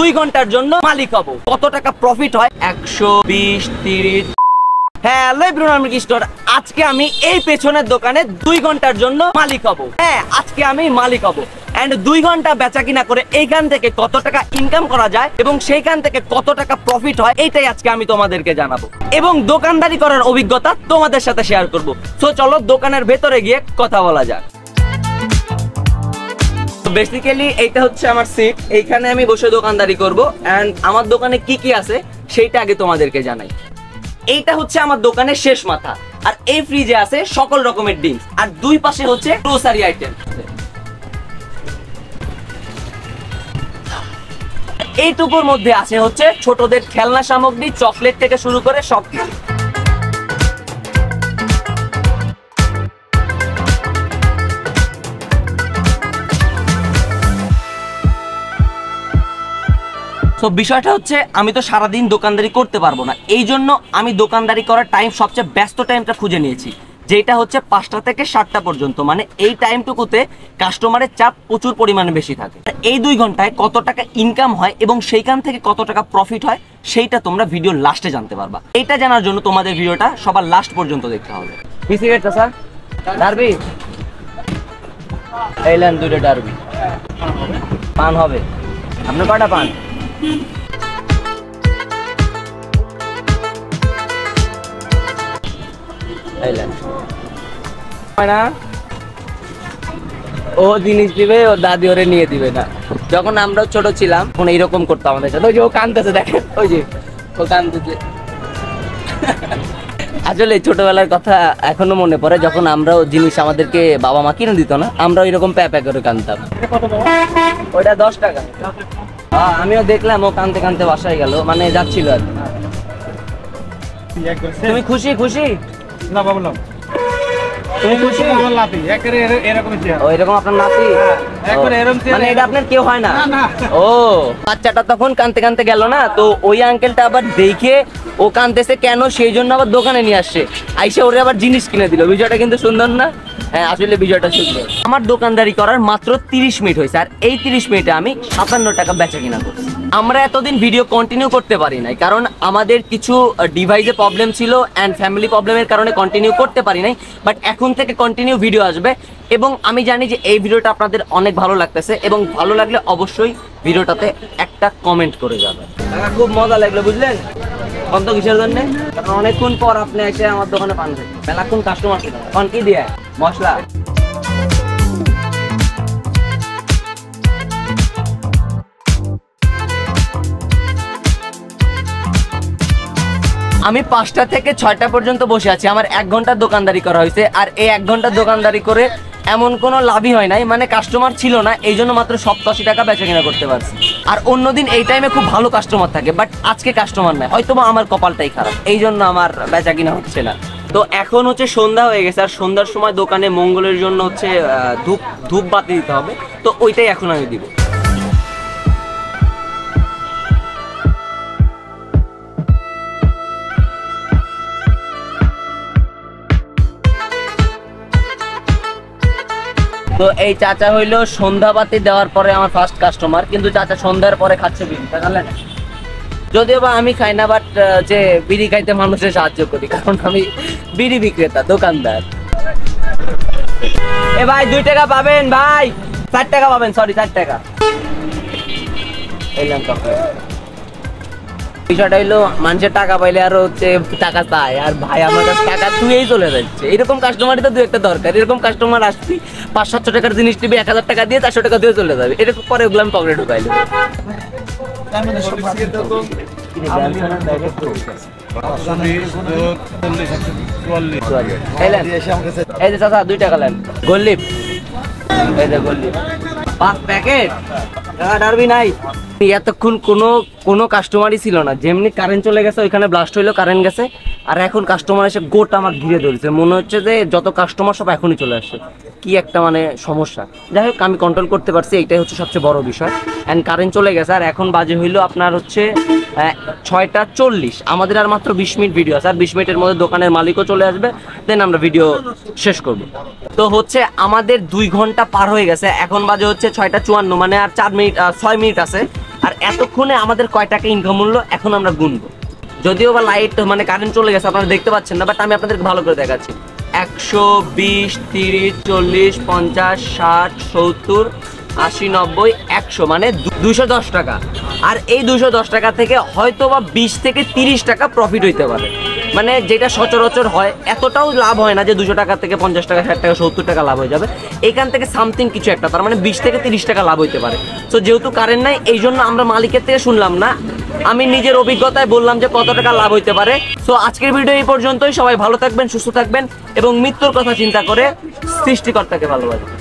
2 ঘন্টার জন্য মালিক হব। কত টাকা প্রফিট হয়? 120, 30। হ্যালো এভরিওয়ান, আমি কিশোর। আজকে আমি এই পেছনের দোকানে 2 ঘন্টার জন্য মালিক হব। হ্যাঁ, আজকে আমি মালিক হব। এন্ড 2 ঘন্টা বেচা কিনা করে এইখান থেকে কত টাকা ইনকাম করা যায় এবং সেইখান থেকে কত টাকা প্রফিট হয়, এইটাই আজকে আমি তোমাদেরকে জানাবো এবং দোকানদারি করার অভিজ্ঞতা তোমাদের সাথে শেয়ার করব। সো চলো দোকানের ভেতরে গিয়ে কথা বলা যাক। বেসিক্যালি এইটা হচ্ছে আমার সিট, এইখানে আমি বসে দোকানদারি করব। এন্ড আমার দোকানে কি কি আছে সেইটা আগে তোমাদেরকে জানাই। এইটা হচ্ছে আমার দোকানের শেষ মাথা, আর এই ফ্রিজে আছে সকল রকমের ড্রিঙ্কস, আর দুই পাশে হচ্ছে গ্রোসারি আইটেম। এইটুকুর মধ্যে আছে হচ্ছে ছোটদের খেলনা সামগ্রী, চকলেট থেকে শুরু করে সবকিছু। তো বিষয়টা হচ্ছে আমি তো সারাদিন দোকানদারি করতে পারবো না, এই জন্য আমি দোকানদারি করার টাইম সবচেয়ে ব্যস্ত টাইমটা খুঁজে নিয়েছি, যেটা হচ্ছে 5টা থেকে 7টা পর্যন্ত। মানে এই টাইমটুকুতে কাস্টমারের চাপ প্রচুর পরিমাণে বেশি থাকে। এই 2 ঘন্টায় কত টাকা ইনকাম হয় এবং সেইখান থেকে কত টাকা প্রফিট হয় সেইটা তোমরা ভিডিও লাস্টে জানতে পারবা। এইটা জানার জন্য তোমাদের ভিডিওটা সবার লাস্ট পর্যন্ত দেখতে হবে। কি সিগারেটটা স্যার? ডারবি এইলেন 2টা ডারবি। পান হবে? আপনার কয়টা পান? ও জিনিস দিবে, ও দাদি ওরে নিয়ে দিবে না। যখন আমরা ছোট ছিলাম তখন এইরকম করতো আমাদের সাথে। ওই যে ও কাঁদতেছে, দেখেন, ওই যে ও কাঁদতেছে। আসলে ছোটবেলার কথা এখনো মনে পড়ে, যখন আমরা জিনিস আমাদেরকে বাবা মা কিনে দিত না, আমরা ওইরকম প্যাপা করে কাঁদতাম। ওইটা 10 টাকা। আমিও দেখলাম ও কানতে কানতে বাসায় গেল, মানে যাচ্ছিল আর। তুমি খুশি? খুশি না বাবলাম? তুমি খুশি? আমার নাতি এরকম আপনার নাতি মানে এটা আপনার কেউ হয় না? ও বাচ্চাটা তখন কানতে কানতে গেল না, তো ওই আঙ্কেলটা আবার দেখে ও কানতেছে কেন, সেই জন্য আবার দোকানে নিয়ে আসছে, আইসে ওরে আবার জিনিস কিনে দিল। বিষয়টা কিন্তু সুন্দর না? হ্যাঁ, আসলে বিষয়টা সুন্দর। আমার দোকানদারি করার মাত্র 30 মিনিট হয়েছে, আর এই 30 মিনিটে আমি 57 টাকা বেচা কিনা করছি। আমরা এতদিন ভিডিও কন্টিনিউ করতে পারি নাই, কারণ আমাদের কিছু ডিভাইসে প্রবলেম ছিল অ্যান্ড ফ্যামিলি প্রবলেমের কারণে কন্টিনিউ করতে পারি নাই। বাট এখন থেকে কন্টিনিউ ভিডিও আসবে এবং আমি জানি যে এই ভিডিওটা আপনাদের অনেক ভালো লাগতেছে, এবং ভালো লাগলে অবশ্যই ভিডিওটাতে একটা কমেন্ট করে যাবেন। খুব মজা লাগলো, বুঝলেন? কত কিসের জন্য? কারণ অনেকক্ষণ পর আপনি এসে আমার দোকানে পান খাই, মেলাক্ষণ কাস্টমার ছিল। পান কি দিয়ে? মশলা। আমি 5টা থেকে 6টা পর্যন্ত বসে আছি। আমার 1 ঘন্টার দোকানদারি করা হয়েছে, আর এই 1 ঘন্টার দোকানদারি করে এমন কোনো লাভই হয় নাই, মানে কাস্টমার ছিল না, এই জন্য মাত্র 87 টাকা বেচা কিনা করতে পারছি। আর অন্যদিন এই টাইমে খুব ভালো কাস্টমার থাকে, বাট আজকে কাস্টমার নাই, হয়তো আমার কপালটাই খারাপ, এই জন্য আমার বেচা কিনা হচ্ছে না। তো এখন হচ্ছে সন্ধ্যা হয়ে গেছে, আর সন্ধ্যার সময় দোকানে মঙ্গলের জন্য হচ্ছে ধূপ বাতি দিতে হবে, তো ওইটাই এখন আমি দিব। তো এই চাচা হইলো সন্ধ্যাবাতি দেওয়ার পরে আমার ফার্স্ট কাস্টমার, কিন্তু চাচা সন্ধ্যার পরে খাচ্ছে বিড়ি, জানলেন? যদিও বা আমি খাই না, বাট যে বিড়ি খাইতে মানুষের সাহায্য করি, কারণ আমি বিড়ি বিক্রেতা, দোকানদার। এ ভাই 2 টাকা পাবেন ভাই? 4 টাকা পাবেন, সরি 4 টাকা। বিষয়টা হইলো মানুষের টাকা পাইলে আরো হচ্ছে টাকা চায়, আর ভাই আমার কাছে টাকা তুইই চলে যাচ্ছে। এরকম কাস্টমারই তো 2-একটা দরকার। এরকম কাস্টমার আসবি 500-700 টাকার জিনিস নিবি, 1000 টাকা দিয়ে 400 টাকা দিয়ে চলে যাবে, এরকম পরে ওগুলো আমি পকেটে ঢুকাই দেবো। এই যে চাচা 2 টাকা নেন, গোল্লিপ, এই যে গোল্লিপ 5 প্যাকেট। ডারবি নাই। এতক্ষণ কোনো কাস্টমারই ছিল না, যেমনি কারেন্ট চলে গেছে ওইখানে ব্লাস্ট হইলো, কারেন্ট গেছে, আর এখন কাস্টমার এসে গোটা আমার ঘিরে ধরেছে। মনে হচ্ছে যে যত কাস্টমার সব এখনই চলে আসছে, কি একটা মানে সমস্যা। যাই হোক, আমি কন্ট্রোল করতে পারছি, এইটাই হচ্ছে সবচেয়ে বড় বিষয়। অ্যান্ড কারেন্ট চলে গেছে, আর এখন বাজে হইলো আপনার হচ্ছে 6টা 40। আমাদের আর মাত্র 20 মিনিট ভিডিও আছে, আর 20 মিনিটের মধ্যে দোকানের মালিকও চলে আসবে, দেন আমরা ভিডিও শেষ করব। তো হচ্ছে আমাদের 2 ঘন্টা পার হয়ে গেছে, এখন বাজে হচ্ছে 6টা 54, মানে আর 6 মিনিট আছে। আর এতক্ষণে আমাদের কয় টাকা ইনকাম হলো এখন আমরা গুনবো। যদিও বা লাইট মানে কারেন্ট চলে গেছে আপনারা দেখতে পাচ্ছেন না, বাট আমি আপনাদেরকে ভালো করে দেখাচ্ছি। 120, 30, 40, 50, 60, 70, 80, 90, 100 মানে 210 টাকা। আর এই 210 টাকা থেকে হয়তো বা 20 থেকে 30 টাকা প্রফিট হইতে পারে, মানে যেটা সচরাচর হয়। এতটাও লাভ হয় না যে 200 টাকা থেকে 50 টাকা, 60 টাকা, 70 টাকা লাভ হয়ে যাবে। এখান থেকে সামথিং কিছু একটা, তার মানে 20 থেকে 30 টাকা লাভ হইতে পারে। সো যেহেতু কারেন্ট নাই, এই জন্য আমরা মালিকের থেকে শুনলাম না, আমি নিজের অভিজ্ঞতায় বললাম যে কত টাকা লাভ হইতে পারে। সো আজকের ভিডিও এই পর্যন্তই। সবাই ভালো থাকবেন, সুস্থ থাকবেন এবং মৃত্যুর কথা চিন্তা করে সৃষ্টিকর্তাকে ভালোবাসবেন।